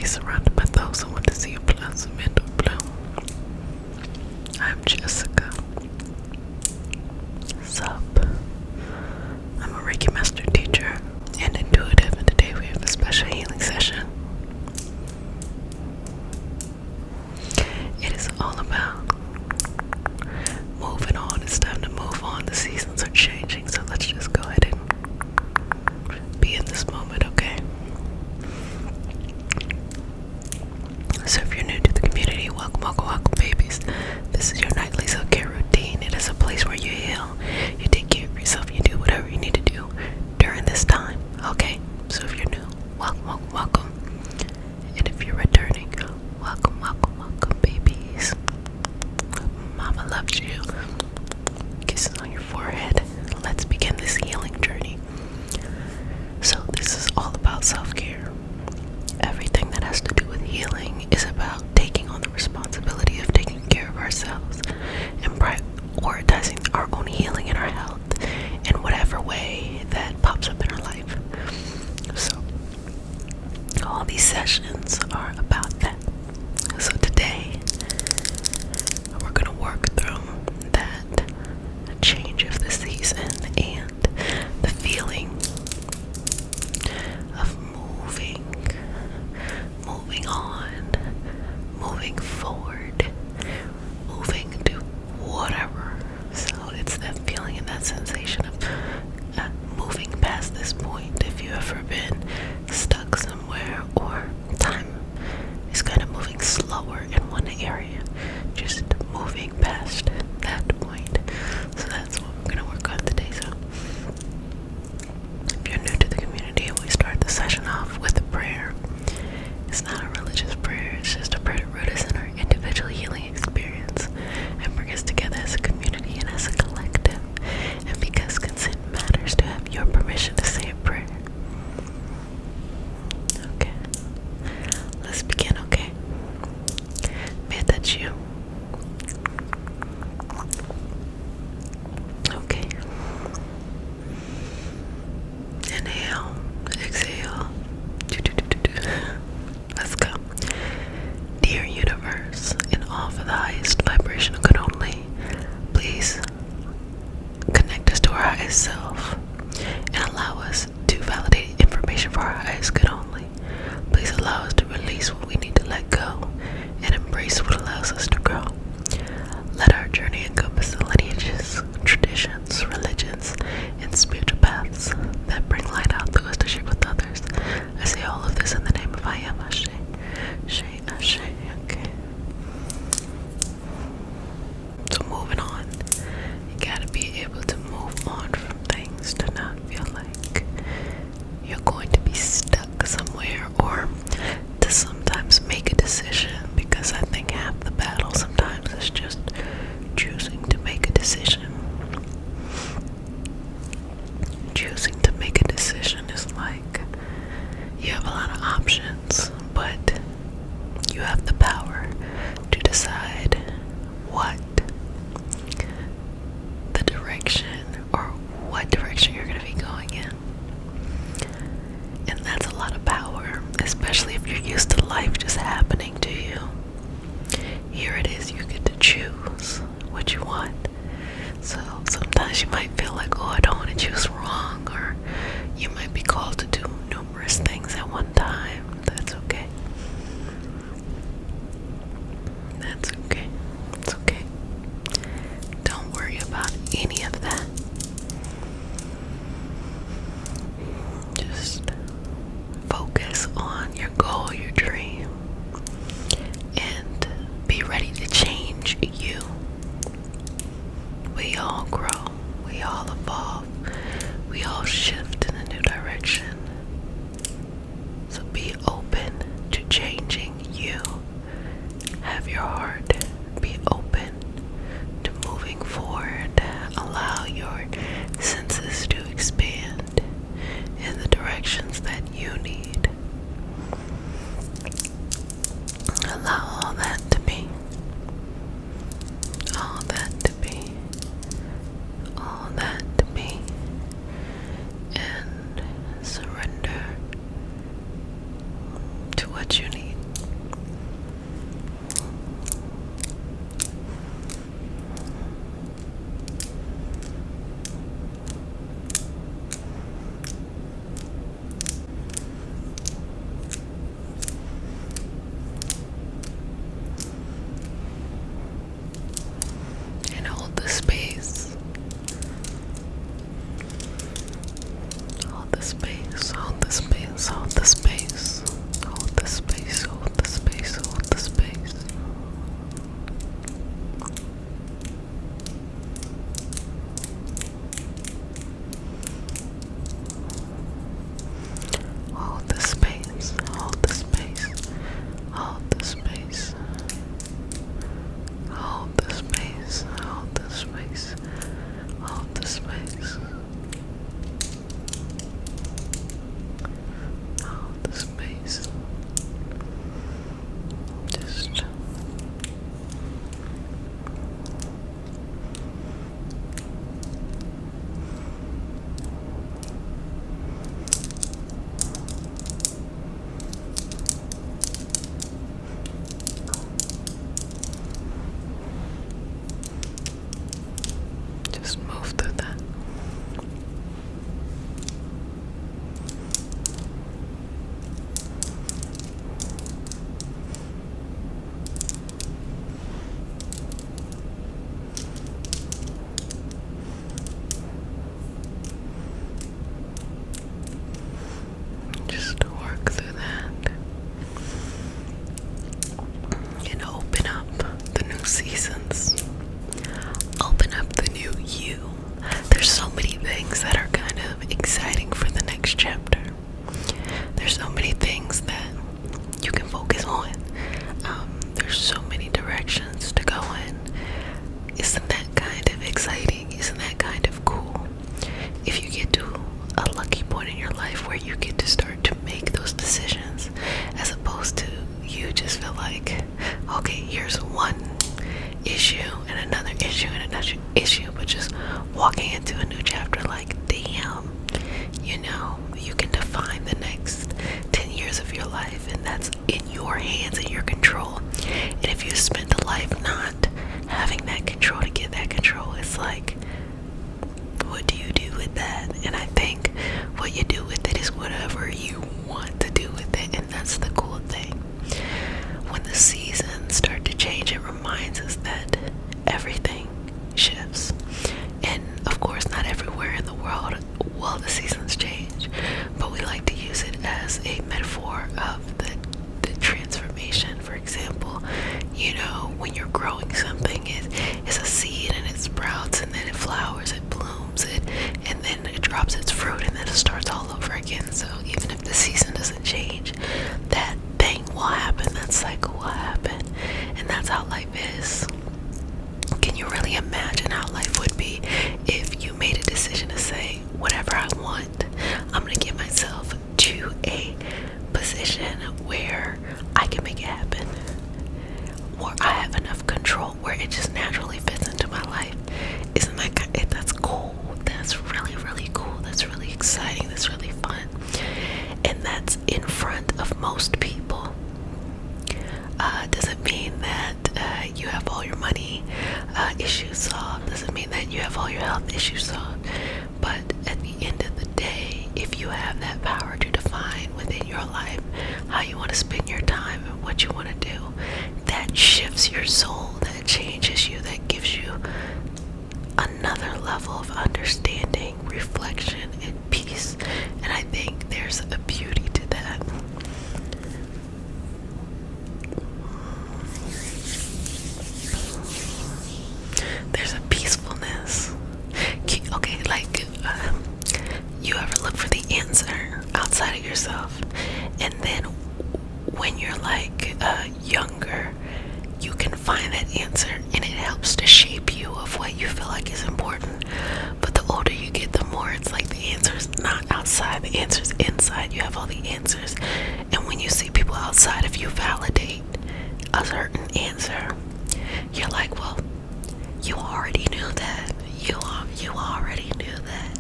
be surrounded by those who want to see you blossom into bloom. I'm Jessica. Sup? I'm a Reiki master teacher and intuitive, and today we have a special healing session. It is all about moving on. It's time to move on. The seasons are changing, so let's just go ahead and be in this moment, okay? So if you're new to the community, welcome, babies. This is your nightly self-care routine. It is a place where you heal, you take care of yourself, you do whatever you need to do during this time, okay? So if you're new, welcome. And if you're returning, welcome, babies. Mama loves you. Kisses on your forehead. Let's begin this healing journey. So this is all about self-care. Everything that has to do with healing is about taking on the responsibility of taking care of ourselves and prioritizing our own healing and our health in whatever way that pops up in our life. So all these sessions are about that. So today we're going to work through that change of the season and the feeling of moving on, moving forward, moving to whatever. So it's that feeling and that sensation of moving past this point. If you've ever been stuck somewhere or time is kind of moving slower in one area, just moving past that point. So that's what we're going to work on today. So if you're new to the community, we start the session off with a prayer. It's not a religious prayer, it's just a prayer to root us in our individual healing experience and bring us together as a community and as a collective. And because consent matters, to have your permission to say a prayer. Okay, let's begin, okay? May I touch you? Okay. Inhale, exhale. Let's go. Dear universe, in all for the highest vibrational good only, please connect us to our highest self and allow us to validate information for our highest good only. Please allow us to release what we need to let go and embrace what allows us to grow. Let our journey encompass the lineages, traditions, religions, and spiritual paths that bring light out through us to share with others. I say all of this in the name of I am Ashe. Ashe, okay. So moving on. You gotta be able to move on from things to not feel like you're going to be stuck somewhere, or to sometimes make a decision, because I think half the battle sometimes is just choosing to make a decision. Choosing to make a decision is like you have a lot of options, but you have the power to decide what the direction or what direction you're going to be going in. And that's a lot of power, especially if you're used to life just happening to you. Here it is, you get to choose what you want. So sometimes you might feel like, oh, I don't want to choose wrong, or you might be called to do numerous things at one time. That's okay. That's okay. It's okay. Don't worry about any of that. Just focus on your goal, your dream, and be ready to change you. We all grow, we all evolve, we all shift in a new direction. So be open to changing you. Have your heart be open to moving forward. Allow your senses to expand in the directions that you need. Allow all that to be. All that to be. All that to be. And surrender to what you need. Just work through that and open up the new seasons. Open up the new you. There's so many things that are kind of exciting for the next chapter. There's so many things that you can focus on. There's so many directions to go in. Isn't that kind of exciting? Isn't that kind of cool? If you get to a lucky point in your life where you get to start to make those decisions, as opposed to you just feel like, okay, here's one issue and another issue and another issue, but just walking into a new chapter like, damn, you can define the next 10 years of your life, and that's in your hands and your control. And if you spend a life not having that control to get that control, it's like, what do you do with that? And I think what you do with it is whatever you want to do with it, and that's the cool thing. When the seasons start to change, it reminds us that everything shifts. And of course, not everywhere in the world will the seasons change, but we like to use it as a metaphor of the transformation. For example, when you're growing something, it's a seed and it sprouts and then it flowers, it blooms, and then it drops its fruit and then it starts all over again. So even if the season doesn't change, that thing will happen, that cycle will happen, and that's how life is. Can you really imagine how life would be if you made a decision to say, whatever I want, I'm going to get myself to a position where I can make it happen, where I have enough control, where it just naturally fits into my life? Isn't that that's cool? That's really, really cool. That's really exciting. That's really fun. And that's in front of most people. Doesn't mean that you have all your money issues solved. Doesn't mean that you have all your health issues solved. But at the end of the day, if you have that power to define within your life how you want to spend your time and what you want to do, that shifts your soul, that changes you, that gives you another level of understanding, reflection, and peace. And I think there's a beauty to that. There's a peacefulness. Okay, like you ever look for the answer outside of yourself, and then when you're like younger, you can find that answer and it helps to shape you of what you feel like is important. But the older you get, the more it's like the answer's not outside, the answer's inside. You have all the answers, and when you see people outside of you validate a certain answer, you're like, well, you already knew that. You already knew that.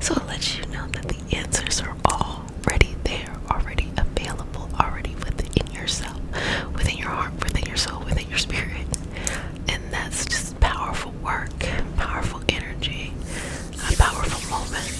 So it lets you know that the answers are already there, already available, already within yourself, within your heart, within your soul, within your spirit. And that's just powerful work, powerful energy, a powerful moment,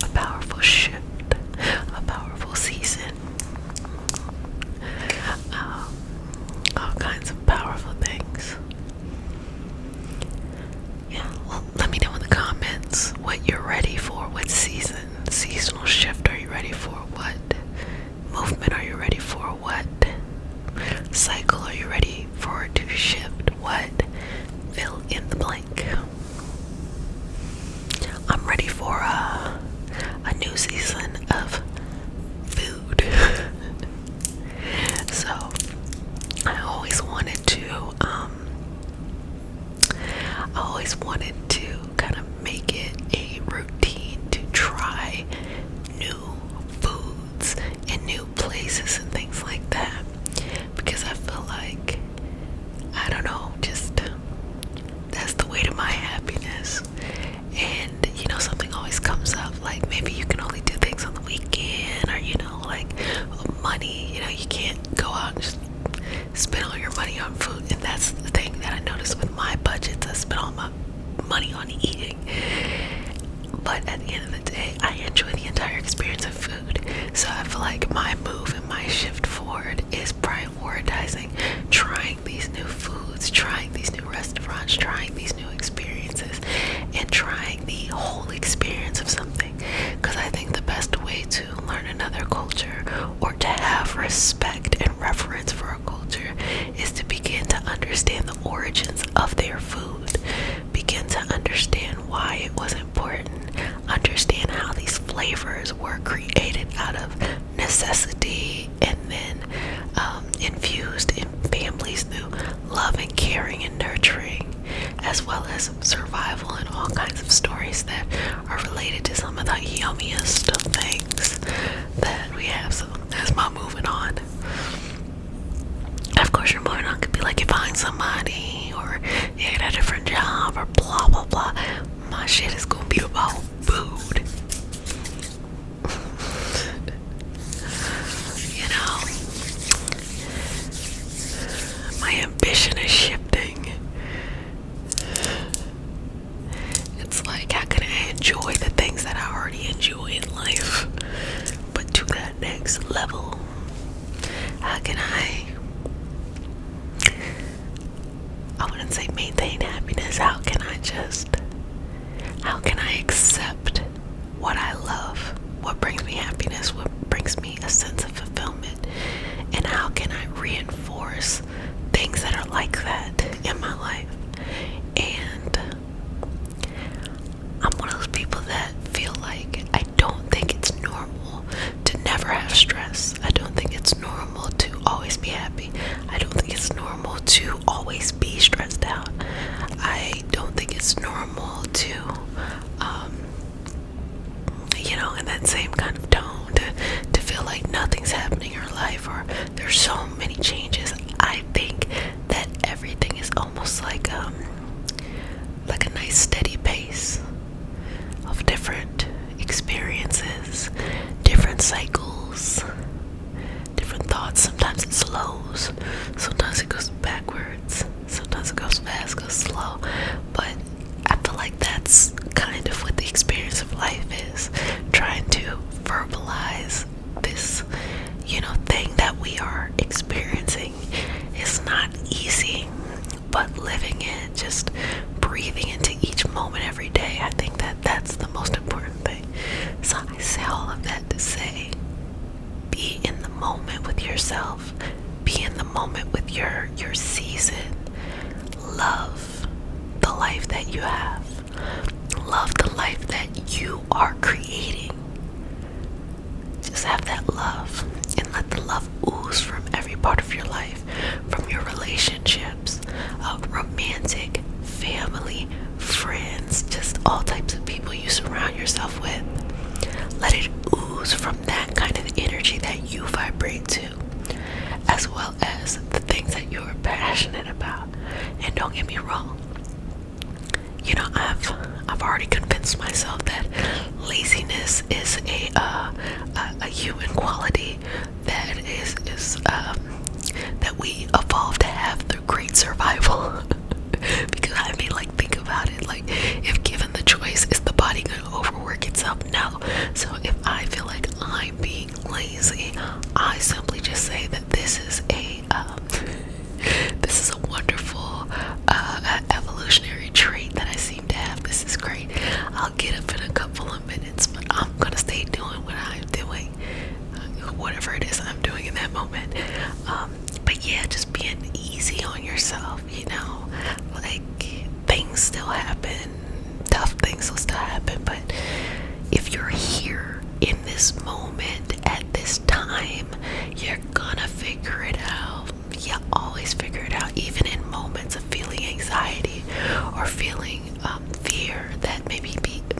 a powerful shift, a powerful season. All kinds of powerful things. Yeah, well, let me know in the comments what you're ready for. What seasonal shift are you ready for? What movement are you ready for? What cycle are you ready for to shift? What? Fill in the blank. I'm ready for a new season of food. So I always wanted to kind of make it a routine to try new foods and new places and things like that, because I feel like, I don't know, just that's the way to my happiness. And something always comes up, like maybe you can only do things on the weekend, or like money, you can't go out and just spend all your money on food. And that's the thing that I noticed with my budgets. I spend all my money on eating, but at the end of the day, I enjoy the entire experience of food. So I feel like my move and my shift forward is prioritizing trying these new foods, trying these new restaurants, trying these new experiences, and trying the whole experience of something. Because I think the origins of their food, begin to understand why it was important, understand how these flavors were created out of necessity and then infused in families through love and caring and nurturing, as well as survival and all kinds of stories that are related to some of the yummiest of things that we have. So that's my moving on. Of course, your moving on could be like you find somebody or you get a different job or blah blah blah. My shit is gonna be about food. You know, my ambition is shifting. It's like, how can I enjoy the things that I already enjoy in life, but to that next level? How can I wouldn't say maintain happiness. How can I accept what I love, what brings me happiness, what brings me a sense of fulfillment, and how can I reinforce things that are like that in my life? And I'm one of those people that feel like I don't think it's normal to never have stress. I don't think it's normal to always be happy. I don't think it's normal to always be stressed out. I don't think it's normal to, in that same kind of tone, to feel like nothing's happening in your life or there's so many changes. I think that everything is almost like a nice steady pace of different experiences, different cycles, different thoughts. Sometimes it slows, sometimes it goes backwards, sometimes it goes fast, goes slow. But I feel like that's kind of what the experience of life is, trying to verbalize this, thing that we are experiencing. Is not easy, but living it, just breathing into each moment every day, I think that that's the most important thing. So I say all of that to say, be in the moment with yourself, be in the moment with your season. Love the life that you have, love the life that you are creating. Just have that love and let the love ooze from every part of your life, from your relationships, romantic, family, friends, just all types of people you surround yourself with. Let it ooze from that kind of energy that you vibrate to, as well as the things that you're passionate about. And don't get me wrong, I've already convinced myself that laziness is a human quality that is that we evolved to have through great survival. Because think about it. Like, if given the choice, is the body gonna overwork itself? No. So if I feel like I'm being lazy, I simply just say that this is a wonderful evolutionary trait that I seem to have. This is great. I'll get up in a couple of minutes, but I'm gonna stay doing what I'm doing, whatever it is I'm doing in that moment. But yeah, just being easy on yourself. Like, things still happen, tough things will still happen, but if you're here in this moment at this time, you're gonna figure it out. You always figure it out, even in moments of feeling anxiety or feeling fear that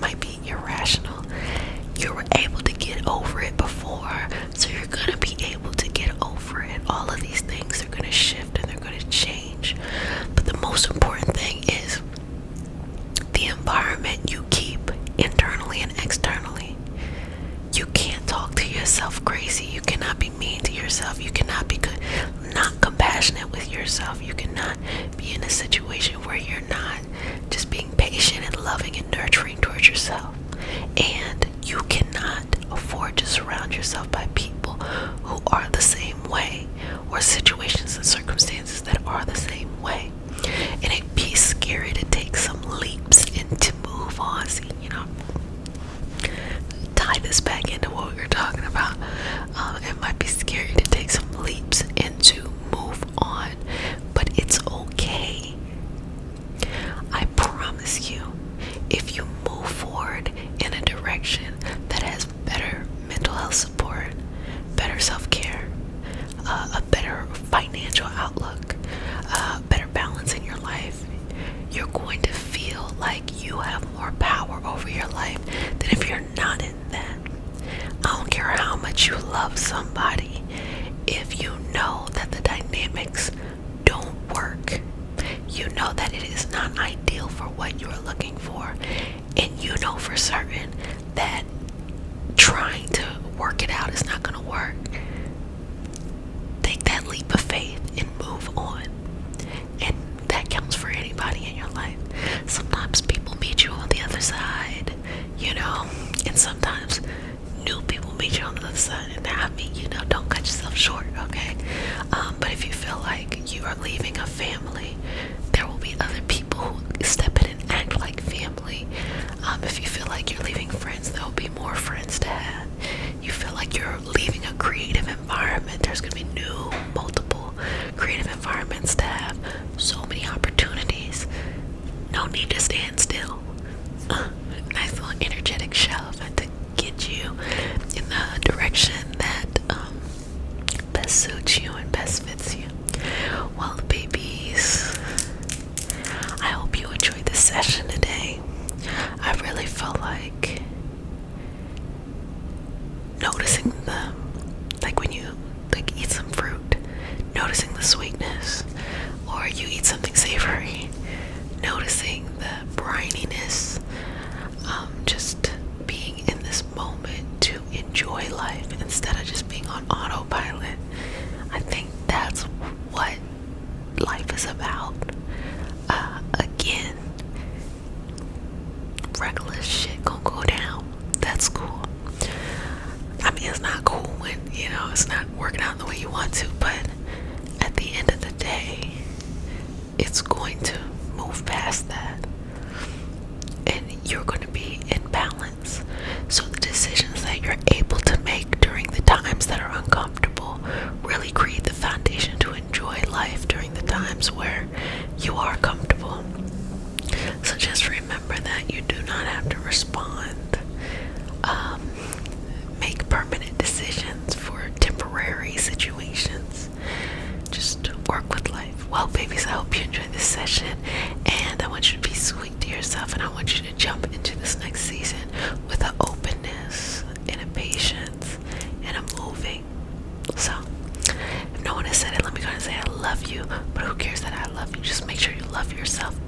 might be irrational. You were able to get over it before, so you're gonna be able to get over it. All of these things are gonna shift and they're gonna change. But the most important thing is the environment you keep internally and externally. You can't talk to yourself crazy. You cannot be mean to yourself. You cannot be not compassionate with yourself. You cannot be in a situation where you're not just being patient and loving and nurturing towards yourself. And you cannot afford to surround yourself by people who are the same way, or situations and circumstances that are the same way. And it'd be scary to take some leaps and to move on. See, tie this back into what we were talking about. It might be scary to take some leaps and to move on, but it's okay direction that has better mental health support, better self-care, a better financial outlook, better balance in your life, you're going to feel like you have more power over your life than if you're not in that. I don't care how much you love somebody, if you know that the dynamics don't work, you know that it is not ideal for what you're looking for, and you know for certain that trying to work it out is not going to work, take that leap of faith and move on. And that counts for anybody in your life. Sometimes people meet you on the other side, and sometimes new people meet you on the other side. And I mean, don't cut yourself short, okay? But if you feel like you are leaving a family, there will be other people who step in and act like family. If you feel like you're leaving friends, there will be more friends to have. You feel like you're leaving a creative environment, there's going to be new, multiple creative environments to have. So many opportunities. No need to stand still. Nice little energetic shove to get you in the direction that best suits you and best fits you. Well, babies, I hope you enjoyed this session today. I really felt like noticing like when you eat some fruit, noticing the sweetness, or you eat something savory, noticing the brininess, just being in this moment to enjoy life instead of just being on autopilot. I think that's what life is about. Again, regular shit gonna go down. That's cool. I mean, it's not cool when, it's not working out the way you want to, but at the end of the day, it's going to move past that. And you're going to be in balance. So the decisions that you're able to make during the times that are uncomfortable really create the foundation to enjoy life during the times where you are comfortable. So just remember that you do not have to respond, make permanent decisions for temporary situations. Just work with life. Well, babies, I hope you enjoyed this session, and I want you to be sweet to yourself, and I want you to jump into this next season with an openness and a patience and a moving. So, if no one has said it, let me go ahead and say I love you, but who cares that I love you? Just make sure you love yourself